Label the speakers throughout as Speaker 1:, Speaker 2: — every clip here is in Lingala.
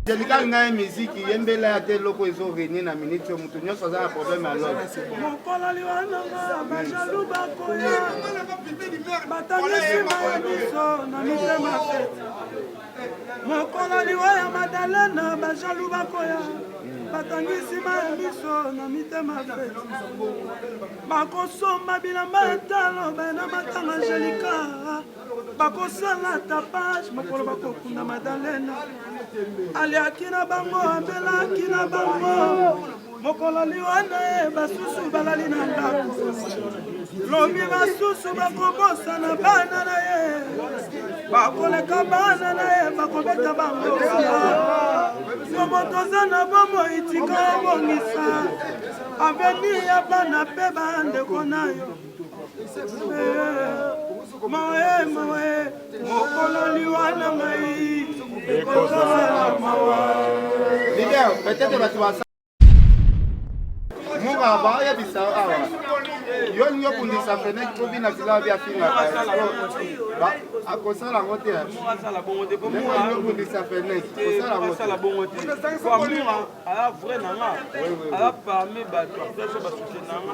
Speaker 1: Jelika ngai musique yembela ya te loko ezo régner na minute yo mutu nyonso za problème alors.
Speaker 2: Mokola liwana ba jaloux ba koya. Batangisi ma biso na mitema fete. Mokola liwana Madalena ba jaloux ba koya. Batangisi ma biso na mitema fete. Bakosomba bilamba etalo bana matanga Jelika. Bakosala tapage makolo bakokunda Madalena. Ali akina bango ambela akina bango mokolo liwana basusu balali na ndako lobi basusu bakobosa na bana na ye bakoleka bana na ye bakobeta bango momotoza na bomo itika obongisa aveni ya bana pe bandeko na yo mawe mokolo liwana ngai
Speaker 1: Leader, peut-être que tu vas ça. Mon rabat, il y a des ça. Yon yo pour les affaires qui viennent à villa via finir. À cause de la montée. Moi, ça la bonne de pour moi. Pour les affaires qui ça la montée. Ça la bonne de. Pour moi, à la vraie nana. À la parmi bateau. Ça je vais soutenir nana.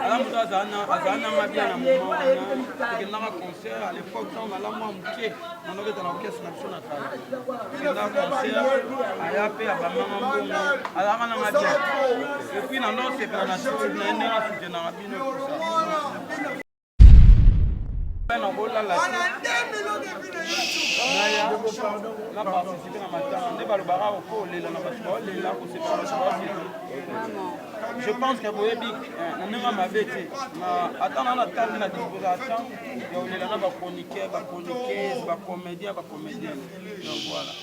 Speaker 1: Azana mabia na moment na concert à l'époque on a la moi muké on avait dans l'orchestre national na concert aya pe abamama mbongo ala kana mabia et puis na non c'est pas na na soutenir na bino tout ça on bola la na participer na matanga ne balobara ko lela na basko lela ko c'est pas je pense que vous avez dit que ma bête attendant la table de disposition il y a des chroniqueurs, des comédiens, donc voilà.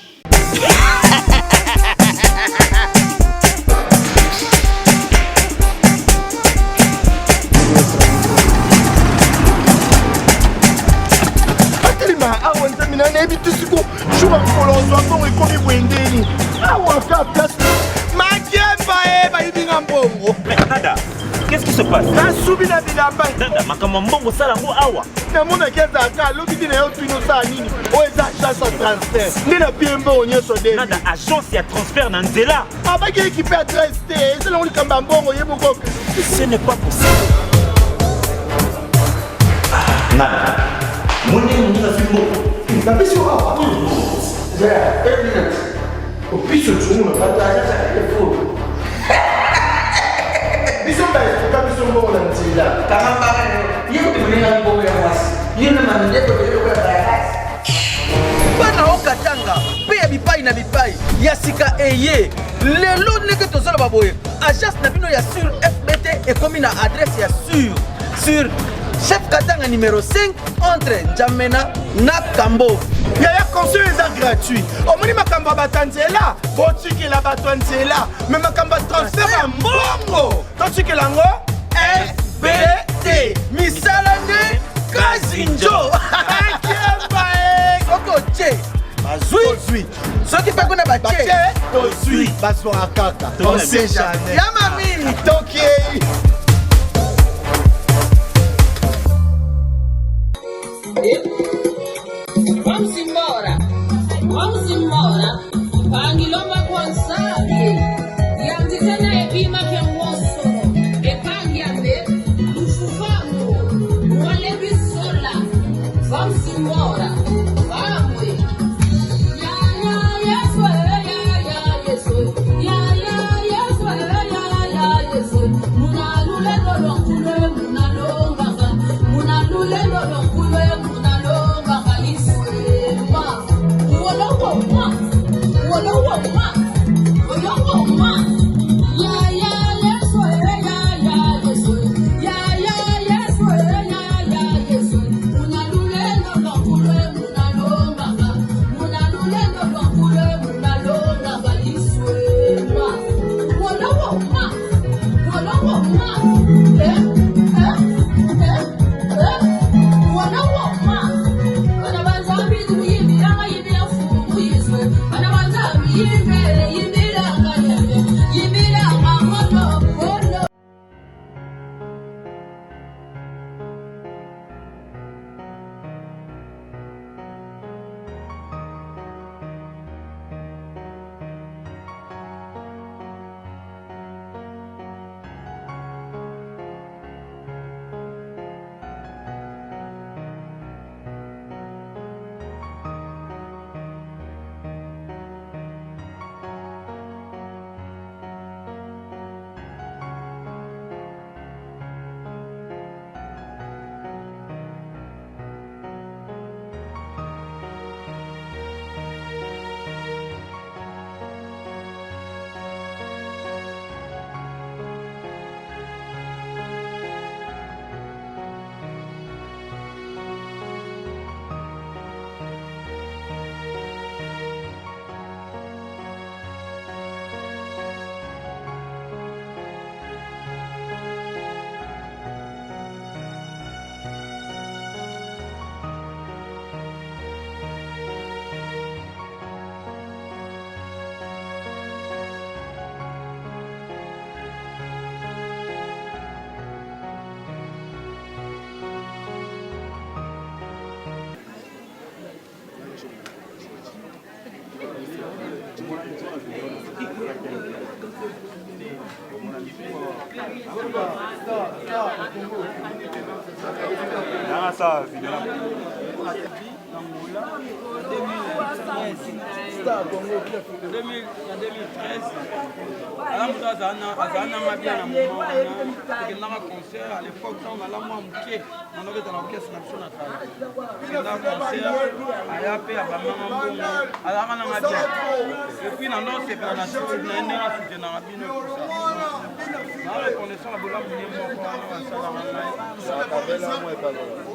Speaker 3: Nada, qu'est-ce qui se passe? Nada, makamambongo salango awa.
Speaker 1: Na mona keza ka lobi na yo tuno sa nini? O eza agence de transfert. Ni na piembo onyeso de.
Speaker 3: Nada, agence ya transfert na nzela.
Speaker 1: Abaki équipe adresse te, c'est là on kamba mbongo yeboko.
Speaker 3: Ce n'est pas possible. Nada. Moni muna fimbo.
Speaker 1: Na biso awa. Ja, 1 minute. O piso tuno na pata ya fo.
Speaker 4: Bana okatanga pe ya bipai na bipai ya sika eye lelo ndenge tozala baboye agence na bino ya sur FBT ekomi na adresse ya sur chef Katanga numéro 5 entre Njamena na Kambo.
Speaker 1: Yaya conseil est gratuit. Omoni makamba batanzela, botiki la batanzela, mais makamba transfert ya mbongo. Totiki lango FBT. Misalane Kazinjo. Akemba
Speaker 4: Koko che. Bazui. Soki pe kona ba che.
Speaker 1: Tozui. Baso akaka. On sait jamais.
Speaker 4: Ya mami.
Speaker 1: Toki.
Speaker 5: Vamos embora. Pangilomba kwanzali. Yanti tena ebima ke woso. Epangiambe. Ufufango. Wale bisola. Vamos embora. Vamos. Munalule no lonkule munalonga. Munalule no lonkule munalonga.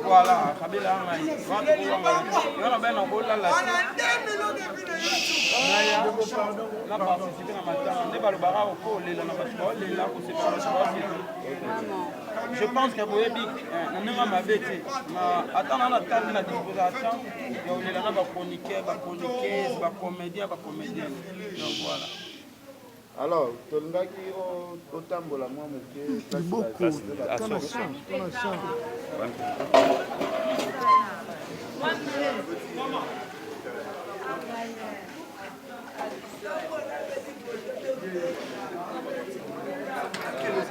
Speaker 2: Voilà, Kabila je pense que vous attendant la table la disposition, il y a des chroniqueurs, des comédiens. Donc voilà.
Speaker 1: Alors, tolingaki otambola mwa moke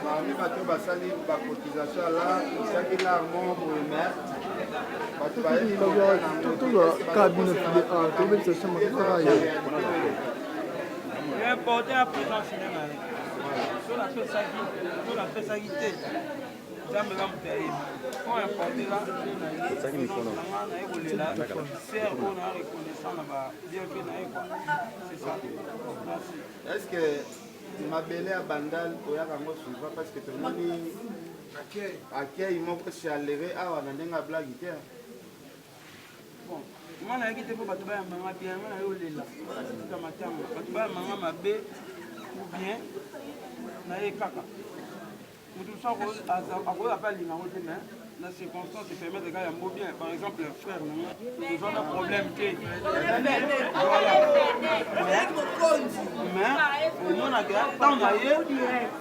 Speaker 1: parmi bato basali bacotisation ala isiaki larmo boemer bato
Speaker 2: Il est important à présent cinéma. Sur la faisabilité, ça me l'a montré. Quand on importe là, c'est ça qui me connaît. C'est on a reconnaissant là-bas, bien fait là. C'est ça.
Speaker 1: Est-ce que mabele ya bandal oyaka ngo suiva parce que tomoni akei moko chalere awa na ndenge ya blagi te.
Speaker 2: Bon, moi na yaki te po bato bayambanga bien, moi na yo lela bakatisa matanga bato bayambanga mabe ou bien na ye kaka moto mosusu akoyoka mpe alingango te mais na circonstance permettre eka yambo bien par exemple un frère nanga toza na problème te mais omonaka ntango na ye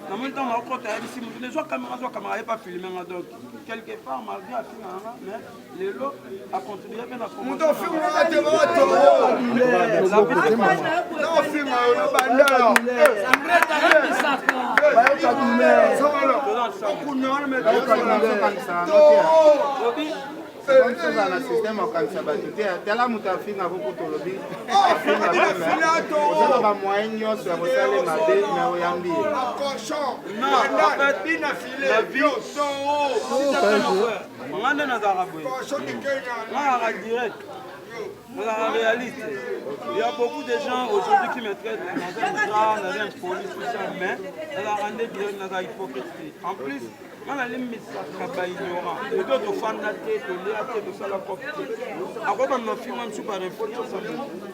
Speaker 2: namoni ntango nakokota yebisi motu ne zwa caméra ye pa filmenga donc quelque part malgré afinganga mais lelo acontribue mpe na
Speaker 1: na système okanisa bato te tala moto afinga koko tolobi ozala bamoyen nyonso ya kosala mabe me oyambi
Speaker 2: nga nde nazalaka boye ngaka direct nazalaka réaliste. Il y a beaucoup de gens aujourd'hui qui me traitent dans un police, tout ça, mais nazalaka nde direct nazala hypocrite. En plus on a les messages ignorants. Les autres fans de la tête, les athées de la copie. Après, on a filmé un super info.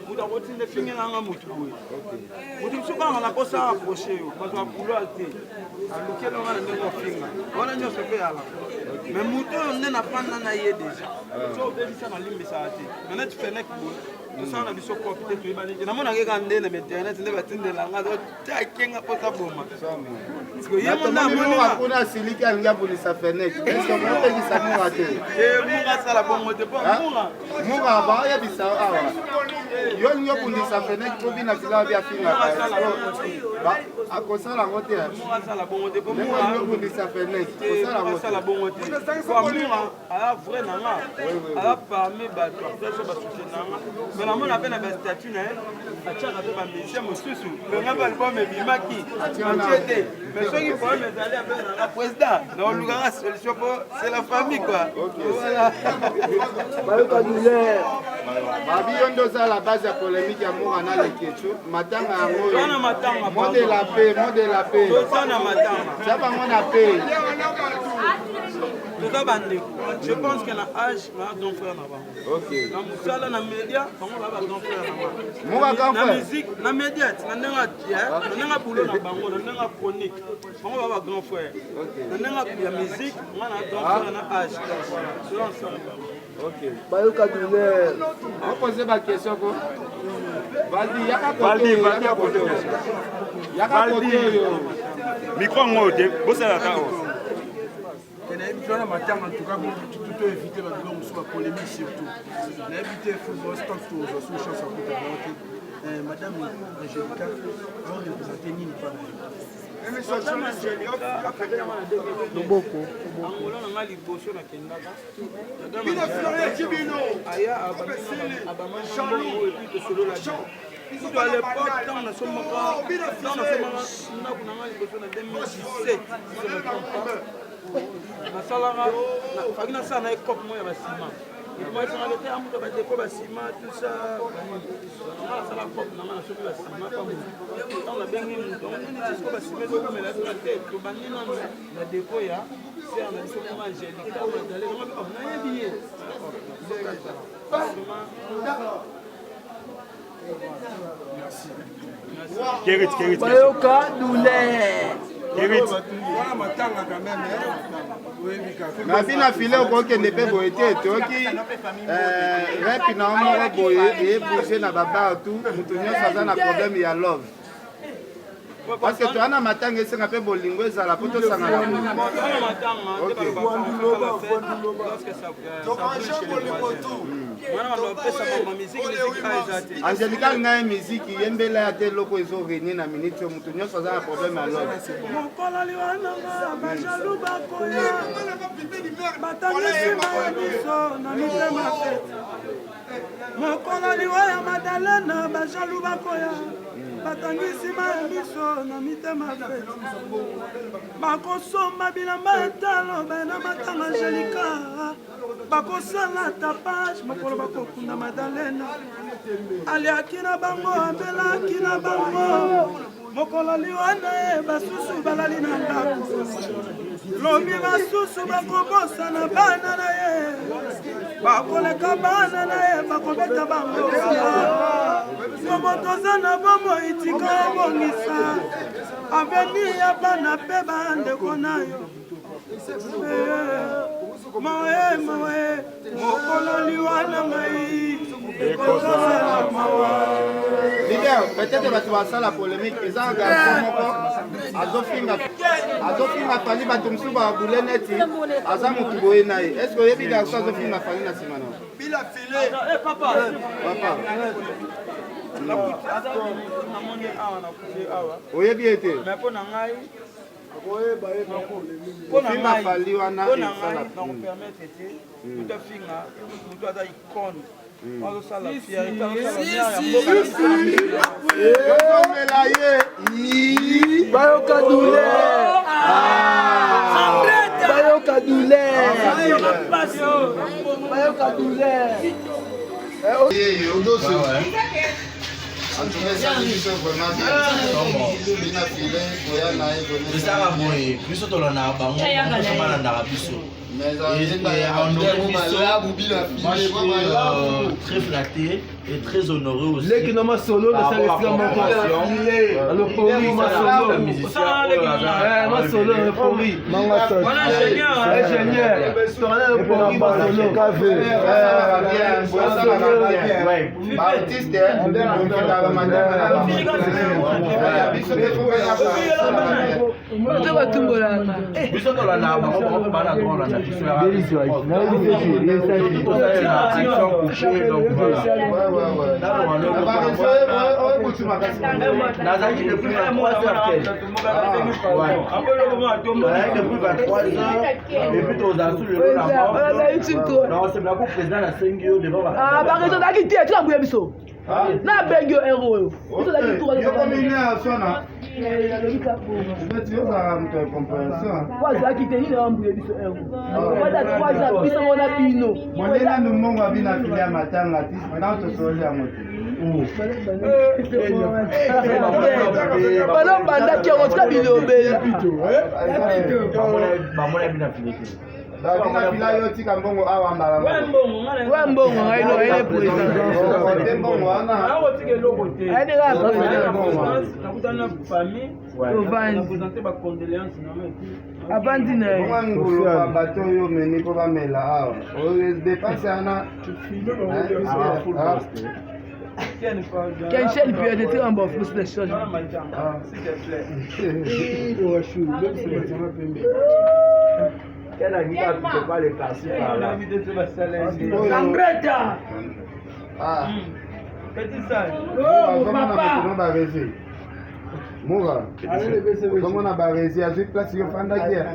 Speaker 2: Vous avez retenu des films dans la mouture. Vous dites souvent on a pas ça approché. Parce qu'on a voulu alter. Alors quel on a le film. On a déjà fait là. Mais mouture on n'a pas d'anaïe déjà. Ça on dit ça dans les messages. Maintenant tu fais nec boule. Tout ça on a vu sur copie. Tu vas dire. On a regardé le internet. On a battu de la radio. Tu as qu'un peu ça bon. Parce que y a mon amour.
Speaker 1: On a siliki alinga bonisa fenêtre. Est-ce que vous avez dit ça nous raté?
Speaker 2: Moura ça la bonne de pas moura.
Speaker 1: Moura ba ya bisa awa. Yo nyo bonisa fenêtre ko bina bila bia finga. Ba akosala ngote.
Speaker 2: Moura ça la bonne de pas
Speaker 1: moura. Yo bonisa fenêtre. Kosala ngote.
Speaker 2: Ça la bonne de. Kwa moura ala vrai nanga. Ala parmi ba to ba soutenir nanga. Mais la mona pe na ba statut na. Acha na ba mission mosusu. Le ngaba alba me bimaki. Atiete. Mais ceux qui pourraient me aller avec la président, non, la solution c'est la famille quoi. Voilà.
Speaker 1: Babi yondo za la base ya polémique ya Moura na lekecho matanga yango.
Speaker 2: Sana matanga.
Speaker 1: Mot de la paix.
Speaker 2: Sana matanga.
Speaker 1: Saba mona paix.
Speaker 2: Je pense qu'à l'âge, on a deux frères là-bas.
Speaker 1: Ok.
Speaker 2: Dans la média, on a deux frères là-bas.
Speaker 1: Moura grand frère.
Speaker 2: La musique, la média, on a boulot là-bas, on a chronique. On a un grand frère. On a la musique, on a deux frères dans l'âge. C'est l'ensemble.
Speaker 1: Ok. On pose ma question quoi? Valdi, yaka côté. Yaka côté.
Speaker 3: Micro ngode, bossa la tao.
Speaker 6: On a évité la matière, en tout cas, pour éviter la polémique surtout. On a évité le football, c'est tout, sur chance à côté.
Speaker 2: Madame Angelica va représenter Nini Pana.
Speaker 6: Loboko.
Speaker 2: Angola na ngali liboso na kendaka. Aya abamanga mbongo et puis tosolo la vie. Surtout à l'époque, quand on a sommé na liboso na 2017, si je ne me trompe pas. Nasalanga, faki nasala na écope moi ya basima. Moi esanga bete amuka badeko basima tout ça. Nasala écope na ngana soki basima pa mo. On a bengi muto, on nini tisiko basima ezokomela na te tobandi na depo ya ser na biso koma Angelica ou Madeleine on a yebi ye.
Speaker 3: Kérit.
Speaker 4: Bayoka douleur.
Speaker 1: na bina file okokende mpe boye te toki repi na moko boye eyebouge na babartu moto nyonso aza na problème ya love parce que toza na matanga esenga mpe bolingo ezala mpo tosangana Angelica ngai miziki yembela ya te loko ezorenie na minute oyo moto nyonso aza na problème ya love
Speaker 2: mokolo liwananga bajalu bakoya batangisi maya biso na mitema fete mokolo liwa ya Madalena bajalu bakoya batangisi maya biso na mitema fete bakosomba bilamba etalo bana matanga Angelica bakosala tapage mokolo bakokunda Madalena aliaki na bango ambelaki na bango mokolo liwana ye basusu balali na ndako lobi basusu bakobosana bana na ye bakoleka bana na ye bakobeta bango somo toza na bomo itika obongisa aveni ya bana mpe bandeko na yo mawe mokolo liwana ngai ekozala mawa
Speaker 1: leader peut-être bato basala polémique eza garçon moko azofinga fali bato mosusu babule neti aza motu boye na ye est ce que oyebi garçon azofinga fali na nsima na papa oyebi ete finga fali wana esala ozomela ye
Speaker 4: Bayoka douleur. Bayoka douleur. Bayoka douleur.
Speaker 7: ezaka boye biso tolanda bango balandaka biso très flatté et très honoré aussi.
Speaker 6: Les qui n'ont pas solo, mais ça reste comme un alors pour lui, ma solo, ma solo, pour lui, ingénieur, pour lui, ma
Speaker 7: nazalaki depuis 23h depuis tozala su lelo naosepela ko président nasengi yo devant
Speaker 4: barezo ozalaki te tulambuya biso nabengi yo ero oyo wazalaki te nini wambuya biso ero oza 3 biso mona bino
Speaker 1: monena numongo abina fili ya matanga ti maintenant tosoli yango te
Speaker 4: balobandaki yango tika bilobela
Speaker 7: bamona bina filete
Speaker 1: bila yo tika mbongo awa mbala
Speaker 4: wa mbongo ngai no aine président
Speaker 1: mbongo wana
Speaker 4: aine ka avandi na ye
Speaker 1: ngulu kwa bato oyo meni mpo bamela awa dépense wana
Speaker 4: Kenchel peut être un bon flou de choses.
Speaker 7: Quel ami a pu pas les passer par là?
Speaker 1: Moura, comment on a barré à cette place, il y a un guerre.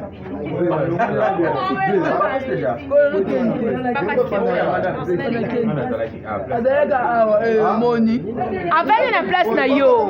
Speaker 8: Avec une place na yo.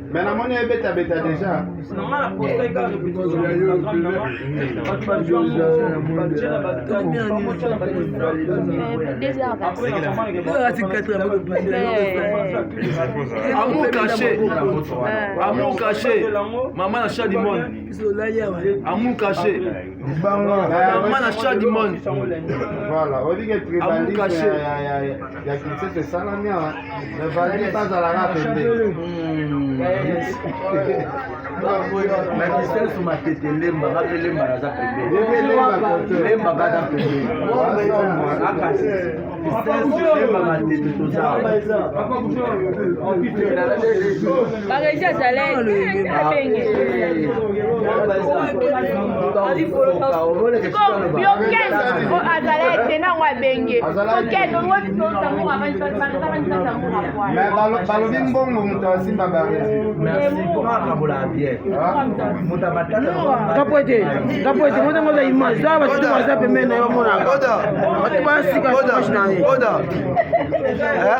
Speaker 1: Mais la monnaie est bêta déjà.
Speaker 6: Amour caché. Maman a chat du monde. Amour caché. Maman a chat du monde.
Speaker 1: Voilà, on dit que tribalisme, il y a qui c'est ça la mienne. Ne va pas à la rapide.
Speaker 7: Mais c'est sur ma tête, lemba, rappelez lemba, ça fait lemba, bada pembe.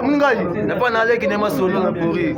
Speaker 6: Mungali, n'a pas n'allé qui n'est pas solo na pourri.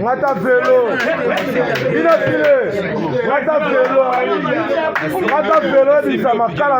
Speaker 1: Mata vélo, ça m'a calé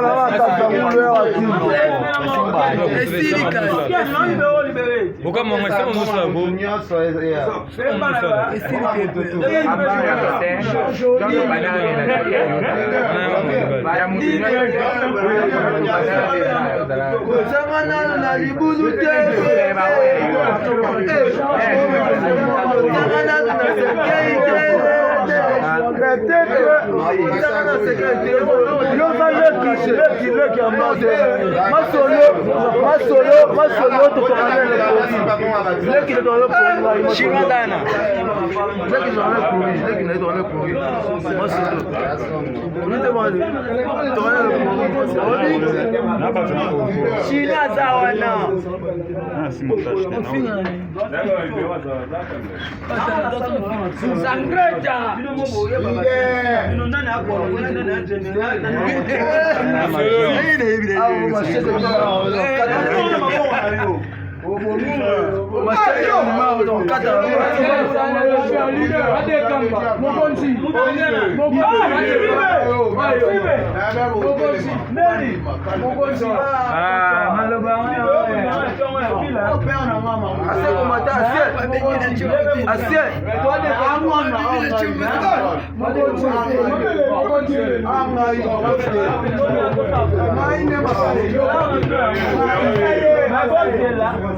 Speaker 1: la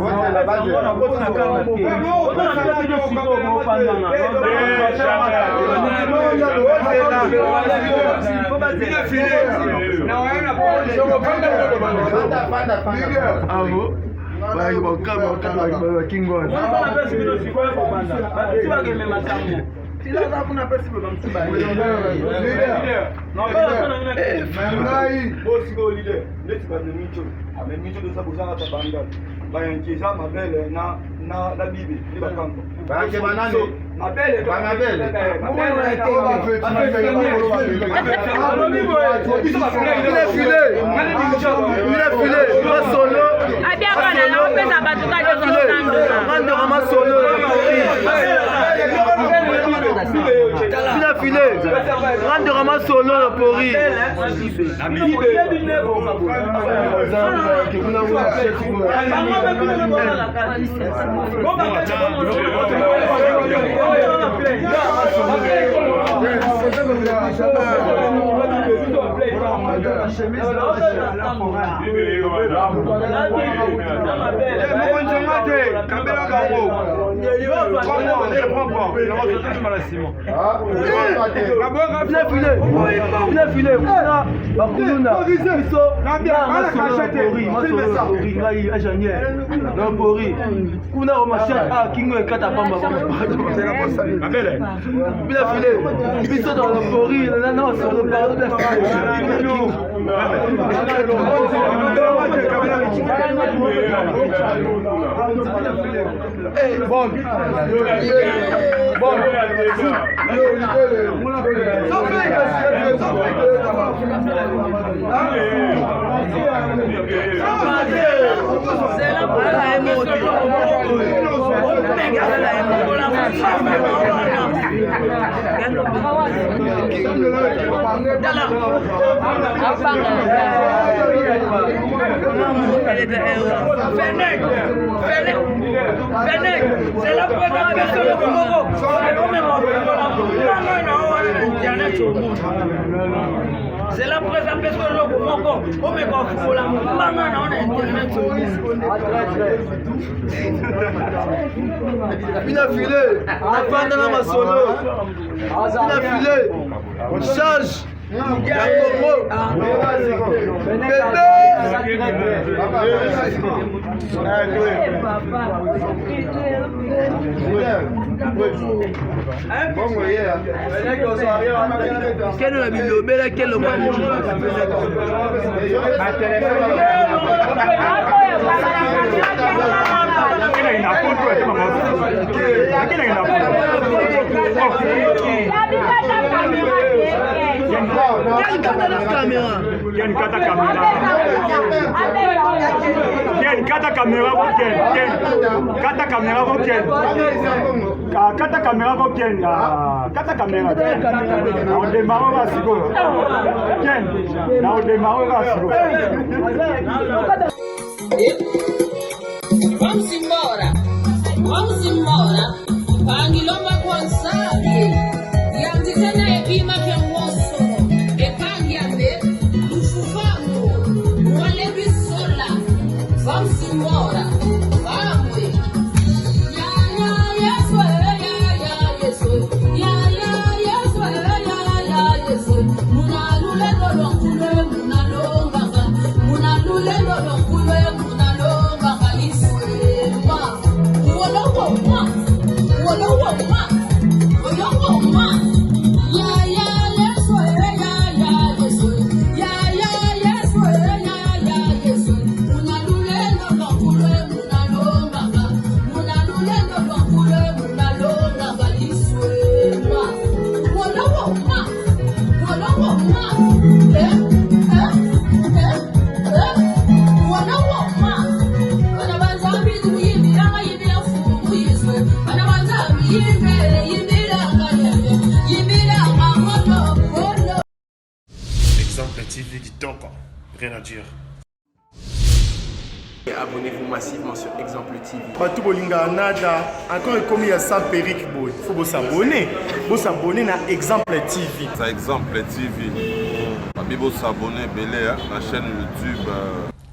Speaker 2: C'est la présentation de l'eau pour mon change. Quel est le milieu? Quel est le
Speaker 5: Vamos embora. Pangilomba kwanzali. Yandikana ebima kenwoso. Epangiambe. Lufufango. Wale bisola. Vamos embora. Vamos. Ya yeso. Ya yeso. Ya yeso. Munalule dolongule. Munalonga. Munalule dolongule. Munalonga. Iswema.
Speaker 9: Exemple TV Kitoko, rien à dire.
Speaker 10: Abonnez-vous massivement sur Exemple TV.
Speaker 9: Batou bolinga nada, encore comme il y a ça Peric Boy, faut vous s'abonner. Vous s'abonner à Exemple TV.
Speaker 11: Ça Exemple TV. Vous s'abonner à la chaîne YouTube.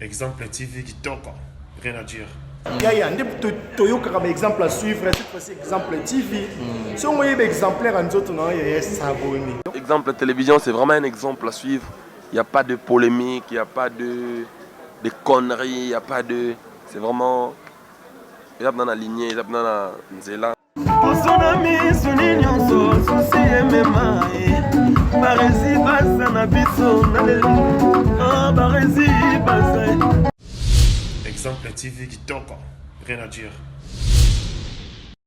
Speaker 9: Exemple TV Kitoko, rien à dire. Yaya, toyoka comme exemple à suivre, cette fois-ci exemple TV. Si on voyait exemplaire en autres, non, il y a s'abonner.
Speaker 11: Exemple télévision, c'est vraiment un exemple à suivre. Il n'y a pas de polémique, il n'y a pas de conneries, il n'y a pas de... C'est vraiment... Il y a dans la lignée, il y a dans la nzela.
Speaker 9: Exemple TV qui toque, rien à dire.